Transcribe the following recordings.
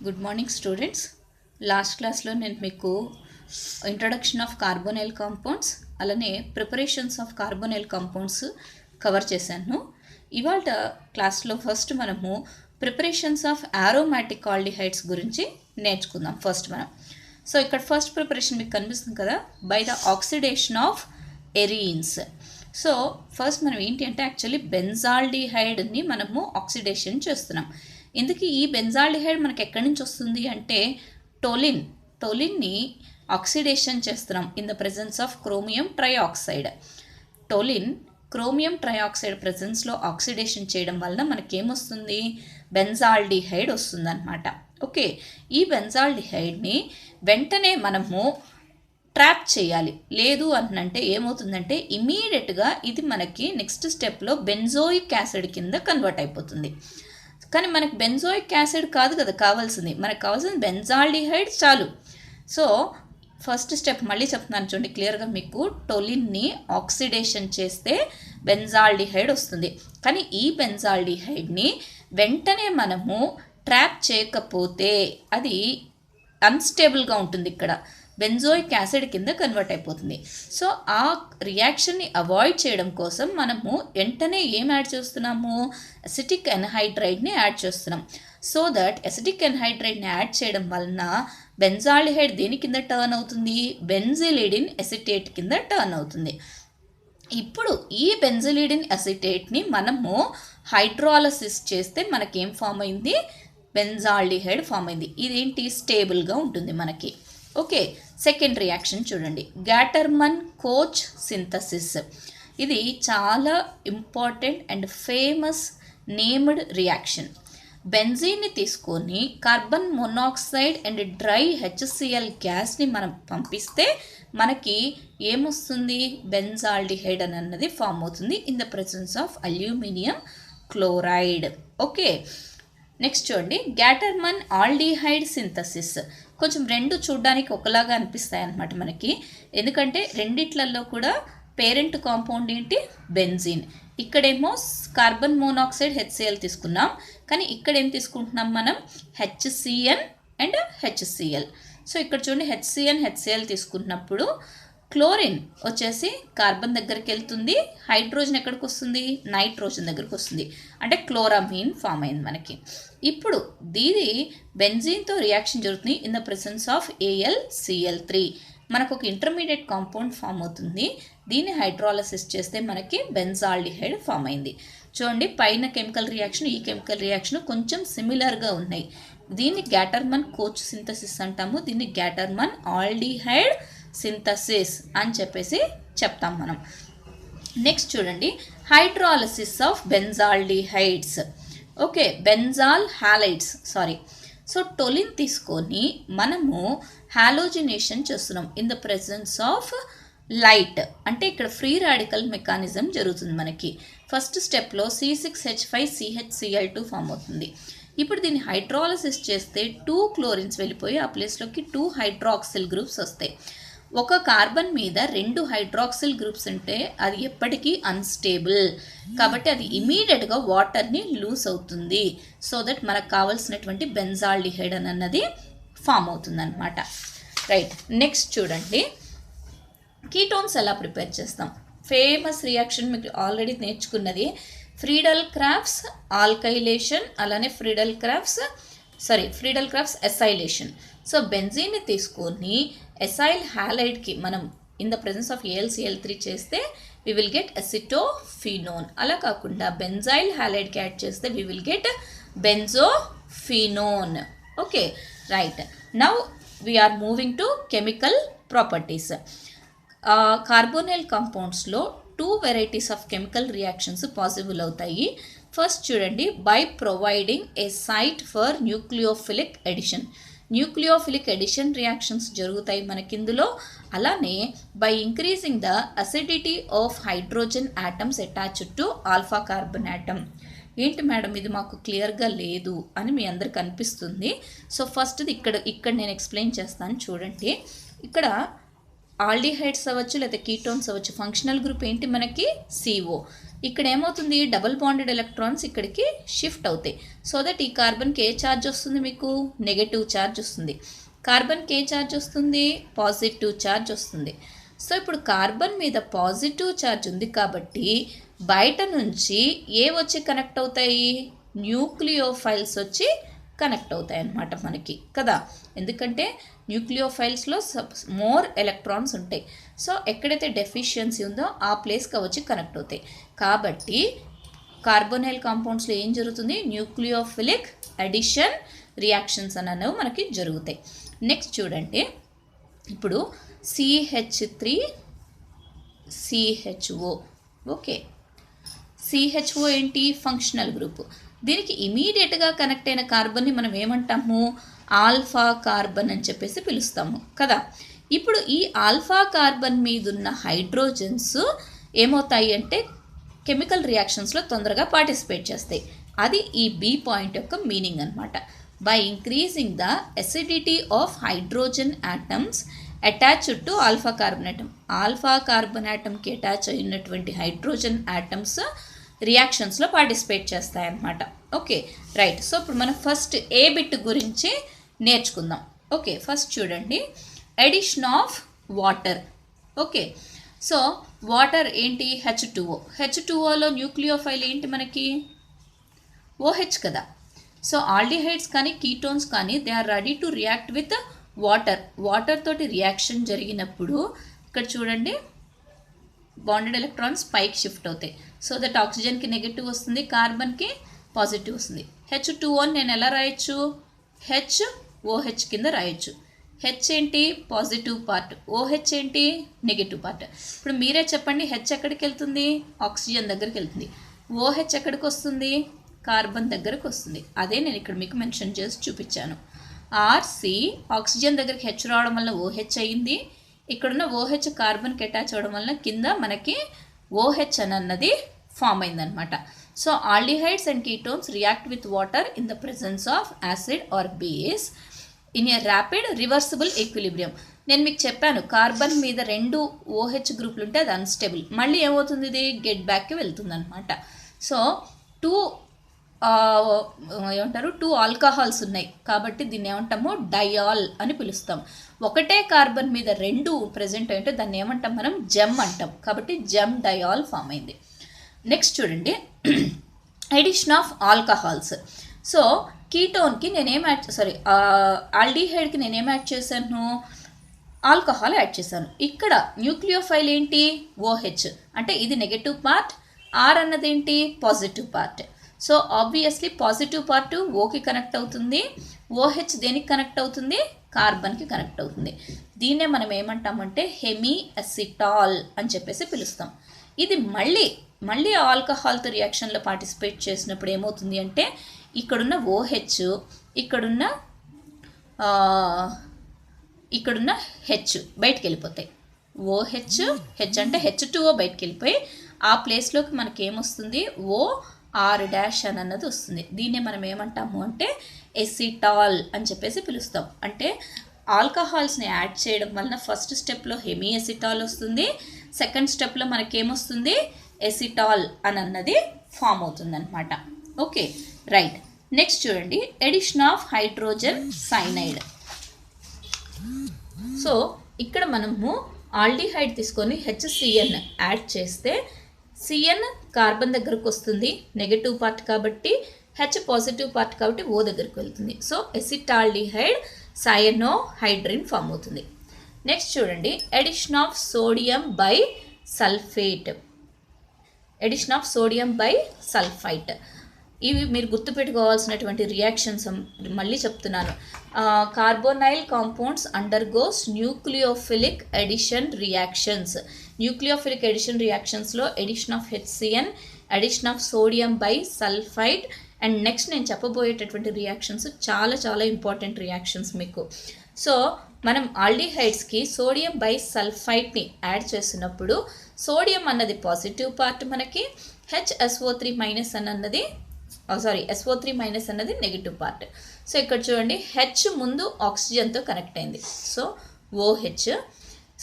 Good morning students. Last క్లాస్లో నేను మీకు ఇంట్రడక్షన్ ఆఫ్ కార్బోనైల్ కాంపౌండ్స్ అలానే preparations of carbonyl compounds cover చేశాను. ఇవాళ క్లాస్లో ఫస్ట్ మనము ప్రిపరేషన్స్ ఆఫ్ ఆరోమాటిక్ ఆల్డిహైడ్స్ గురించి నేర్చుకుందాం. సో ఇక్కడ ఫస్ట్ ప్రిపరేషన్ మీకు కనిపిస్తుంది కదా, by the oxidation of arenes. So first మనం ఏంటి అంటే యాక్చువల్లీ బెంజాల్డిహైడ్ని మనము ఆక్సిడేషన్ చేస్తున్నాం. ఇందుకు ఈ బెంజాల్డిహైడ్ మనకి ఎక్కడి నుంచి వస్తుంది అంటే టోలిన్ని ఆక్సిడేషన్ చేస్తున్నాం in the presence of chromium trioxide. Chromium trioxide ప్రెజెన్స్లో ఆక్సిడేషన్ చేయడం వలన మనకేమొస్తుంది, బెంజాల్డిహైడ్ వస్తుంది అనమాట. ఓకే, ఈ బెంజాల్డిహైడ్ని వెంటనే మనము ట్రాప్ చేయాలి. లేదు అంటే ఏమవుతుందంటే ఇమీడియట్గా ఇది మనకి నెక్స్ట్ స్టెప్లో బెంజోయిక్ యాసిడ్ కింద కన్వర్ట్ అయిపోతుంది. కానీ మనకి బెంజోయిక్ యాసిడ్ కాదు కదా కావాల్సింది, మనకు కావాల్సింది బెంజాల్డిహైడ్ చాలు. సో ఫస్ట్ స్టెప్ మళ్ళీ చెప్తున్నాను చూడండి క్లియర్గా మీకు, టోలిన్ని ఆక్సిడేషన్ చేస్తే బెంజాల్డిహైడ్ వస్తుంది. కానీ ఈ బెంజాల్డిహైడ్ని వెంటనే మనము ట్రాప్ చేయకపోతే అది అన్స్టేబుల్గా ఉంటుంది, ఇక్కడ బెంజోయిక్ యాసిడ్ కింద కన్వర్ట్ అయిపోతుంది. సో ఆ రియాక్షన్ని అవాయిడ్ చేయడం కోసం మనము వెంటనే ఏం యాడ్ చేస్తున్నాము, అసిటిక్ ఎన్హైడ్రైడ్ని యాడ్ చేస్తున్నాం. సో దట్ అసిటిక్ ఎన్హైడ్రైడ్ని యాడ్ చేయడం వలన బెంజాల్డిహైడ్ దేని కింద టర్న్ అవుతుంది, బెంజిలిడిన్ ఎసిటేట్ కింద టర్న్ అవుతుంది. ఇప్పుడు ఈ బెంజిలిడిన్ ఎసిటేట్ని మనము హైడ్రాలసిస్ చేస్తే మనకేం ఫామ్ అయింది, బెంజాల్డిహైడ్ ఫామ్ అయింది. ఇదేంటి, స్టేబుల్గా ఉంటుంది మనకి. ఓకే, సెకండ్ రియాక్షన్ చూడండి, గ్యాటర్మన్ కోచ్ సింథసిస్. ఇది చాలా important and famous named reaction. బెంజీన్ని తీసుకొని carbon monoxide and dry HCl గ్యాస్ని మనం పంపిస్తే మనకి ఏమొస్తుంది, బెంజాల్డిహైడ్ అని అన్నది ఫామ్ అవుతుంది in the presence of aluminium chloride. Okay, next చూడండి, గ్యాటర్మన్ ఆల్డిహైడ్ సింథసిస్. కొంచెం రెండు చూడడానికి ఒకలాగా అనిపిస్తాయి అన్నమాట మనకి, ఎందుకంటే రెండిట్లలో కూడా పేరెంట్ కాంపౌండ్ ఏంటి, బెంజీన్. ఇక్కడేమో కార్బన్ మోనాక్సైడ్ హెచ్సిఎల్ తీసుకున్నాం, కానీ ఇక్కడ ఏం తీసుకుంటున్నాం మనం, హెచ్సిఎన్ అండ్ హెచ్సిఎల్. సో ఇక్కడ చూడండి హెచ్సిఎల్ తీసుకున్నప్పుడు క్లోరిన్ వచ్చేసి కార్బన్ దగ్గరికి వెళ్తుంది, హైడ్రోజన్ ఎక్కడికి వస్తుంది, నైట్రోజన్ దగ్గరికి వస్తుంది, అంటే క్లోరామీన్ ఫామ్ అయింది మనకి. ఇప్పుడు దీని బెంజీన్తో రియాక్షన్ జరుగుతుంది in the presence of AlCl3. మనకు ఒక ఇంటర్మీడియట్ కాంపౌండ్ ఫామ్ అవుతుంది. దీన్ని హైడ్రాలసిస్ చేస్తే మనకి బెంజాల్డిహైడ్ ఫామ్ అయింది. చూడండి పైన కెమికల్ రియాక్షన్, ఈ కెమికల్ రియాక్షన్ కొంచెం సిమిలర్గా ఉన్నాయి. దీన్ని గ్యాటర్మన్ కోచ్ సింథసిస్ అంటాము, దీన్ని గ్యాటర్మన్ ఆల్డిహైడ్ సింథసిస్ అని చెప్పేసి చెప్తాం మనం. నెక్స్ట్ చూడండి, hydrolysis of benzaldehydes. Okay, benzal halides so toluene తీసుకొని మనము హాలోజినేషన్ చేస్తున్నాం in the presence of light. అంటే ఇక్కడ ఫ్రీ రాడికల్ మెకానిజం జరుగుతుంది మనకి. ఫస్ట్ స్టెప్లో C6H5CHCl2 ఫామ్ అవుతుంది. ఇప్పుడు దీన్ని హైడ్రాలసిస్ చేస్తే 2 క్లోరిన్స్ వెళ్ళిపోయి ఆ ప్లేస్లోకి 2 హైడ్రాక్సిల్ గ్రూప్స్ వస్తాయి. ఒక కార్బన్ మీద 2 హైడ్రాక్సిల్ గ్రూప్స్ ఉంటే అది ఎప్పటికీ అన్స్టేబుల్, కాబట్టి అది ఇమీడియట్గా వాటర్ని లూస్ అవుతుంది. సో దట్ మనకు కావాల్సినటువంటి బెంజాల్డిహైడ్ అన్నది ఫామ్ అవుతుంది అనమాట. రైట్, నెక్స్ట్ చూడండి, కీటోన్స్ ఎలా ప్రిపేర్ చేస్తాం. ఫేమస్ రియాక్షన్ మీకు ఆల్రెడీ నేర్చుకున్నది, ఫ్రీడల్ క్రాఫ్ట్స్ ఆల్కైలేషన్, అలానే ఫ్రీడల్ క్రాఫ్ట్స్ ఎసైలేషన్. సో బెంజీన్ని తీసుకొని ఎసైల్ హ్యాలైడ్కి మనం in the presence of AlCl3 చేస్తే వి విల్ గెట్ అసిటోఫినోన్. అలా కాకుండా బెంజైల్ హ్యాలైడ్కి యాడ్ చేస్తే we will get benzophenone. Okay, right, now we are moving to chemical properties. Carbonyl కాంపౌండ్స్లో 2 varieties of chemical reactions possible అవుతాయి. First చూడండి, by providing a site for nucleophilic addition. Nucleophilic addition reactions జరుగుతాయి మనకిందులో. అలానే by increasing the acidity of hydrogen atoms attached to alpha carbon atom. ఏంటి madam ఇది మాకు క్లియర్గా లేదు అని మీ అందరికి అనిపిస్తుంది. సో ఫస్ట్ది ఇక్కడ నేను ఎక్స్ప్లెయిన్ చేస్తాను చూడండి. ఇక్కడ ఆల్డిహైడ్స్ అవ్వచ్చు లేదా కీటోన్స్ అవ్వచ్చు, ఫంక్షనల్ గ్రూప్ ఏంటి మనకి CO. ఇక్కడ ఏమవుతుంది, డబుల్ బాండెడ్ ఎలక్ట్రాన్స్ ఇక్కడికి షిఫ్ట్ అవుతాయి. సో దట్ ఈ కార్బన్కి ఏ ఛార్జ్ వస్తుంది, మీకు నెగటివ్ ఛార్జ్ వస్తుంది. కార్బన్కి ఏ ఛార్జ్ వస్తుంది, పాజిటివ్ ఛార్జ్ వస్తుంది. సో ఇప్పుడు కార్బన్ మీద పాజిటివ్ ఛార్జ్ ఉంది కాబట్టి బయట నుంచి ఏ వచ్చి కనెక్ట్ అవుతాయి, న్యూక్లియోఫైల్స్ వచ్చి కనెక్ట్ అవుతాయి అన్నమాట మనకి కదా. ఎందుకంటే న్యూక్లియోఫైల్స్లో మోర్ ఎలక్ట్రాన్స్ ఉంటాయి. సో ఎక్కడైతే డెఫిషియన్సీ ఉందో ఆ ప్లేస్కి వచ్చి కనెక్ట్ అవుతాయి. కాబట్టి కార్బోనైల్ కాంపౌండ్స్లో ఏం జరుగుతుంది, న్యూక్లియోఫిలిక్ అడిషన్ రియాక్షన్స్ అనేవి మనకి జరుగుతాయి. నెక్స్ట్ చూడండి, ఇప్పుడు CH3CHO. ఓకే, CHO ఏంటి, ఫంక్షనల్ గ్రూప్. దీనికి ఇమీడియట్గా కనెక్ట్ అయిన కార్బన్ని మనం ఏమంటాము, ఆల్ఫా కార్బన్ అని చెప్పేసి పిలుస్తాము కదా. ఇప్పుడు ఈ ఆల్ఫా కార్బన్ మీద ఉన్న హైడ్రోజన్స్ ఏమవుతాయి అంటే కెమికల్ రియాక్షన్స్లో తొందరగా పార్టిసిపేట్ చేస్తాయి. అది ఈ బి పాయింట్ యొక్క మీనింగ్ అనమాట. By increasing the acidity of hydrogen atoms attached to alpha carbon atom. Alpha carbon ఆటమ్కి అటాచ్ అయినటువంటి హైడ్రోజన్ ఆటమ్స్ రియాక్షన్స్లో పార్టిసిపేట్ చేస్తాయన్నమాట. Okay right. సో ఇప్పుడు మనం ఫస్ట్ ఏ బిట్ గురించి నేర్చుకుందాం. ఓకే, ఫస్ట్ చూడండి, addition of water. Okay, so water ఏంటి, H2O. H2Oలో న్యూక్లియోఫైల్ ఏంటి మనకి, OH కదా. సో ఆల్డిహైడ్స్ కానీ కీటోన్స్ కానీ they are ready to react with water. Water తోటి రియాక్షన్ జరిగినప్పుడు ఇక్కడ చూడండి బాండెడ్ ఎలక్ట్రాన్స్ పైకి షిఫ్ట్ అవుతాయి. సో దట్ ఆక్సిజన్కి నెగిటివ్ వస్తుంది, కార్బన్కి పాజిటివ్ వస్తుంది. H2O నేను ఎలా రాయొచ్చు, HOH కింద రాయొచ్చు. H ఏంటి, పాజిటివ్ పార్ట్, OH ఏంటి, నెగిటివ్ పార్ట్. ఇప్పుడు మీరే చెప్పండి, H ఎక్కడికి వెళ్తుంది, ఆక్సిజన్ దగ్గరికి వెళ్తుంది. OH ఎక్కడికి వస్తుంది, కార్బన్ దగ్గరకు వస్తుంది. అదే నేను ఇక్కడ మీకు మెన్షన్ చేసి చూపించాను. RC ఆక్సిజన్ దగ్గరికి H రావడం వల్ల OH అయ్యింది. ఇక్కడున్న OH కార్బన్కి అటాచ్ అవ్వడం వల్ల కింద మనకి OH అన్నది ఫామ్ అయిందనమాట. So aldehydes and ketones react with water in the presence of acid or base in a rapid reversible equilibrium. నేను మీకు చెప్పాను, కార్బన్ మీద 2 OH గ్రూపులు ఉంటే అది అన్స్టేబుల్. మళ్ళీ ఏమవుతుంది, ఇది గెట్ బ్యాక్కి వెళ్తుంది అనమాట. సో 2 ఏమంటారు, 2 ఆల్కహాల్స్ ఉన్నాయి కాబట్టి దీన్ని ఏమంటాము, డయాల్ అని పిలుస్తాం. ఒకటే కార్బన్ మీద 2 ప్రెజెంట్ అయింటే దాన్ని ఏమంటాం మనం, జెమ్ అంటాం. కాబట్టి జెమ్ డయాల్ ఫామ్ అయింది. నెక్స్ట్ చూడండి, ఎడిషన్ ఆఫ్ ఆల్కహాల్స్. సో కీటోన్కి నేనేం ఆల్డిహైడ్కి నేనేం యాడ్ చేశాను, ఆల్కహాల్ యాడ్ చేశాను. ఇక్కడ న్యూక్లియోఫైల్ ఏంటి, OH. అంటే ఇది నెగటివ్ పార్ట్, R అన్నది ఏంటి, positive part. So obviously positive part ఓకి కనెక్ట్ అవుతుంది, OH దేనికి కనెక్ట్ అవుతుంది, కార్బన్కి కనెక్ట్ అవుతుంది. దీన్నే మనం ఏమంటామంటే హెమీ అసిటాల్ అని చెప్పేసి పిలుస్తాం. ఇది మళ్ళీ ఆల్కహాల్తో రియాక్షన్లో పార్టిసిపేట్ చేసినప్పుడు ఏమవుతుంది అంటే ఇక్కడున్న OH ఇక్కడున్న H బయటికి వెళ్ళిపోతాయి. OH అంటే H2O బయటికి వెళ్ళిపోయి ఆ ప్లేస్లోకి మనకి ఏమొస్తుంది, OR డాష్ అని అన్నది వస్తుంది. దీన్నే మనం ఏమంటాము అంటే ఎసిటాల్ అని చెప్పేసి పిలుస్తాం. అంటే ఆల్కహాల్స్ని యాడ్ చేయడం వలన ఫస్ట్ స్టెప్లో హెమీ ఎసిటాల్ వస్తుంది, సెకండ్ స్టెప్లో మనకేమొస్తుంది, ఎసిటాల్ అని అన్నది ఫామ్ అవుతుంది అనమాట. Okay right. నెక్స్ట్ చూడండి, addition of hydrogen cyanide. So ఇక్కడ మనము ఆల్డిహైడ్ తీసుకొని HCN యాడ్ చేస్తే CN కార్బన్ దగ్గరకు వస్తుంది, నెగటివ్ పార్ట్ కాబట్టి, H పాజిటివ్ పార్ట్ కాబట్టి O దగ్గరికి వెళ్తుంది. సో ఎసిటాల్డిహైడ్ సయనోహైడ్రిన్ ఫామ్ అవుతుంది. నెక్స్ట్ చూడండి, addition of sodium bisulphate. Addition of sodium bisulphite. ఇవి మీరు గుర్తుపెట్టుకోవాల్సినటువంటి రియాక్షన్స్. మళ్ళీ చెప్తున్నాను, carbonyl compounds undergoes nucleophilic addition reactions. Nucleophilic addition రియాక్షన్స్లో addition of HCN, edition of sodium by sulphite and next నేను చెప్పబోయేటటువంటి reactions చాలా చాలా ఇంపార్టెంట్ రియాక్షన్స్ మీకు. సో మనం ఆల్డిహైడ్స్కి సోడియం బై సల్ఫైట్ని యాడ్ చేసినప్పుడు సోడియం అన్నది పాజిటివ్ పార్ట్ మనకి, HSO3 మైనస్ అన్నది SO3 మైనస్ అన్నది నెగిటివ్ పార్ట్. సో ఇక్కడ చూడండి, H ముందు ఆక్సిజన్తో కనెక్ట్ అయింది, సో OH.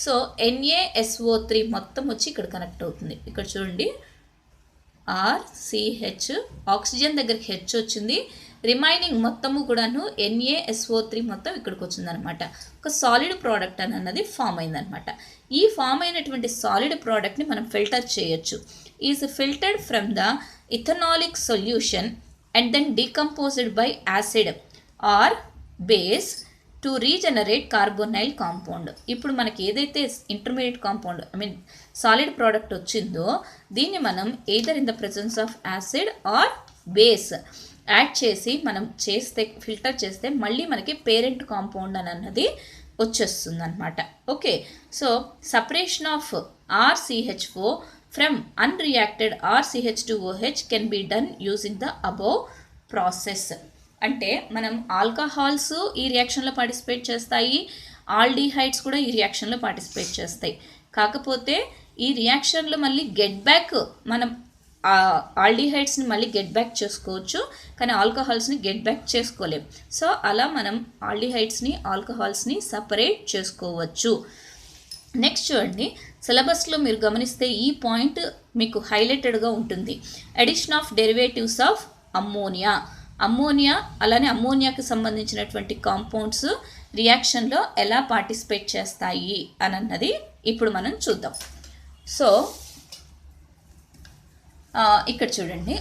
సో NaSO3 మొత్తం వచ్చి ఇక్కడ కనెక్ట్ అవుతుంది. ఇక్కడ చూడండి RCH, ఆక్సిజన్ దగ్గరికి హెచ్ వచ్చింది, రిమైనింగ్ మొత్తము కూడాను NaSO3 మొత్తం ఇక్కడికి వచ్చిందనమాట. ఒక సాలిడ్ ప్రోడక్ట్ అని అన్నది ఫామ్ అయిందనమాట. ఈ ఫామ్ అయినటువంటి సాలిడ్ ప్రోడక్ట్ని మనం ఫిల్టర్ చేయొచ్చు. Is filtered from the ethanolic solution and then decomposed by acid or base to regenerate carbonyl compound. ఇప్పుడు మనకి ఏదైతే ఇంటర్మీడియట్ కాంపౌండ్ సాలిడ్ ప్రోడక్ట్ వచ్చిందో దీన్ని మనం either in the presence of acid or base add చేసి మనం చేస్తే ఫిల్టర్ చేస్తే మళ్ళీ మనకి పేరెంట్ కాంపౌండ్ అని అన్నది వచ్చేస్తుంది అనమాట. Okay, so separation of RCH4 from unreacted RCH2OH can be done using the above process. అంటే మనం ఆల్కహాల్స్ ఈ రియాక్షన్లో పార్టిసిపేట్ చేస్తాయి, ఆల్డిహైడ్స్ కూడా ఈ రియాక్షన్లో పార్టిసిపేట్ చేస్తాయి. కాకపోతే ఈ రియాక్షన్లో మళ్ళీ గెట్ బ్యాక్ మనం ఆల్డిహైడ్స్ని మళ్ళీ గెట్ బ్యాక్ చేసుకోవచ్చు, కానీ ఆల్కహాల్స్ని గెట్ బ్యాక్ చేసుకోలేం. సో అలా మనం ఆల్డిహైడ్స్ని ఆల్కహాల్స్ని సపరేట్ చేసుకోవచ్చు. నెక్స్ట్ చూడండి, సిలబస్లో మీరు గమనిస్తే ఈ పాయింట్ మీకు హైలైటెడ్గా ఉంటుంది. Addition of derivatives of ammonia. Ammonia అలానే అమ్మోనియాకి సంబంధించినటువంటి కాంపౌండ్స్ రియాక్షన్లో ఎలా పార్టిసిపేట్ చేస్తాయి అని అన్నది ఇప్పుడు మనం చూద్దాం. సో ఇక్కడ చూడండి,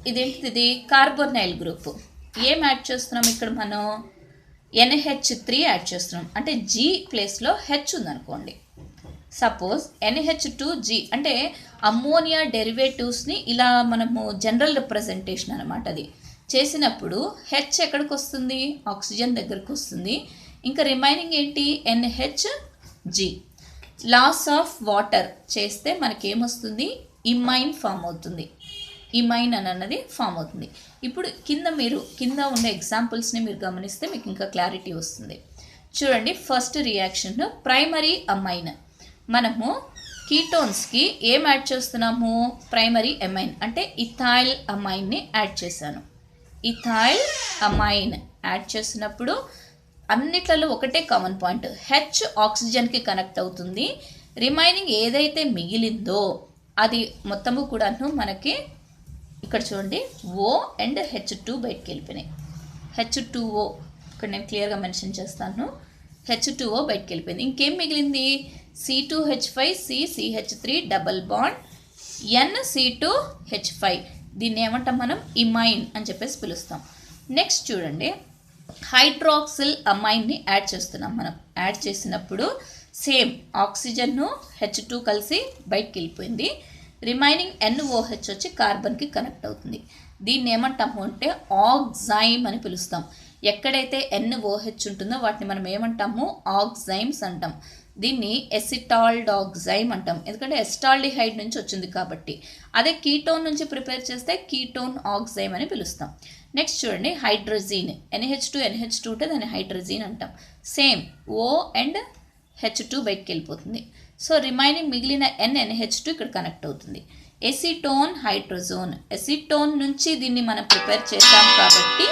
ఇదేంటిది కార్బోనైల్ గ్రూప్. ఏం యాడ్ చేస్తున్నాం ఇక్కడ మనం? NH3 యాడ్ చేస్తున్నాం. అంటే G ప్లేస్లో హెచ్ ఉందనుకోండి. సపోజ్ NH2G అంటే అమ్మోనియా డెరివేటివ్స్ని ఇలా మనము జనరల్ రిప్రజెంటేషన్ అనమాట. అది చేసినప్పుడు హెచ్ ఎక్కడికి వస్తుంది? ఆక్సిజన్ దగ్గరికి వస్తుంది. ఇంకా రిమైనింగ్ ఏంటి? NHG. లాస్ ఆఫ్ వాటర్ చేస్తే మనకేమొస్తుంది? ఇమైన్ ఫామ్ అవుతుంది. ఇమైన్ అని అన్నది ఫామ్ అవుతుంది. ఇప్పుడు కింద ఉండే ఎగ్జాంపుల్స్ని మీరు గమనిస్తే మీకు ఇంకా క్లారిటీ వస్తుంది. చూడండి, ఫస్ట్ రియాక్షన్ ప్రైమరీ అమైన్. మనము కీటోన్స్కి ఏం యాడ్ చేస్తున్నాము? ప్రైమరీ అమైన్ అంటే ఇథైల్ అమైన్ని యాడ్ చేశాను. ఇథైల్ అమైన్ యాడ్ చేసినప్పుడు అన్నిట్లలో ఒకటే కామన్ పాయింట్, హెచ్ ఆక్సిజన్కి కనెక్ట్ అవుతుంది. రిమైనింగ్ ఏదైతే మిగిలిందో అది మొత్తము కూడాను మనకి ఇక్కడ చూడండి O అండ్ H2 బయటకు వెళ్ళిపోయినాయి. H2O ఇక్కడ నేను క్లియర్గా మెన్షన్ చేస్తాను. H2O బయటకు వెళ్ళిపోయింది. ఇంకేం మిగిలింది? C2H5 CCH3 double bond NC2H5. దీన్ని ఏమంటాం మనం? ఇమైన్ అని చెప్పేసి పిలుస్తాం. నెక్స్ట్ చూడండి, హైడ్రాక్సిల్ అమైన్ని యాడ్ చేస్తున్నాం. మనం యాడ్ చేసినప్పుడు సేమ్ ఆక్సిజన్ను H2 కలిసి బయటకు వెళ్ళిపోయింది. రిమైనింగ్ NOH వచ్చి కార్బన్కి కనెక్ట్ అవుతుంది. దీన్ని ఏమంటాము అంటే ఆక్సైమ్ అని పిలుస్తాం. ఎక్కడైతే NOH ఉంటుందో వాటిని మనం ఏమంటాము? ఆక్సైమ్స్ అంటాం. దీన్ని ఎసిటాల్డాక్సైమ్ అంటాం, ఎందుకంటే ఎస్టాల్డిహైడ్ నుంచి వచ్చింది కాబట్టి. అదే కీటోన్ నుంచి ప్రిపేర్ చేస్తే కీటోన్ ఆక్సైమ్ అని పిలుస్తాం. నెక్స్ట్ చూడండి, హైడ్రోజీన్. NH2 ఉంటే దాన్ని హైడ్రోజీన్ అంటాం. సేమ్ O అండ్ H2 బయటకు వెళ్ళిపోతుంది. సో రిమైనింగ్ మిగిలిన NH2 ఇక్కడ కనెక్ట్ అవుతుంది. ఎసిటోన్ హైడ్రోజోన్. ఎసిటోన్ నుంచి దీన్ని మనం ప్రిపేర్ చేసాం కాబట్టి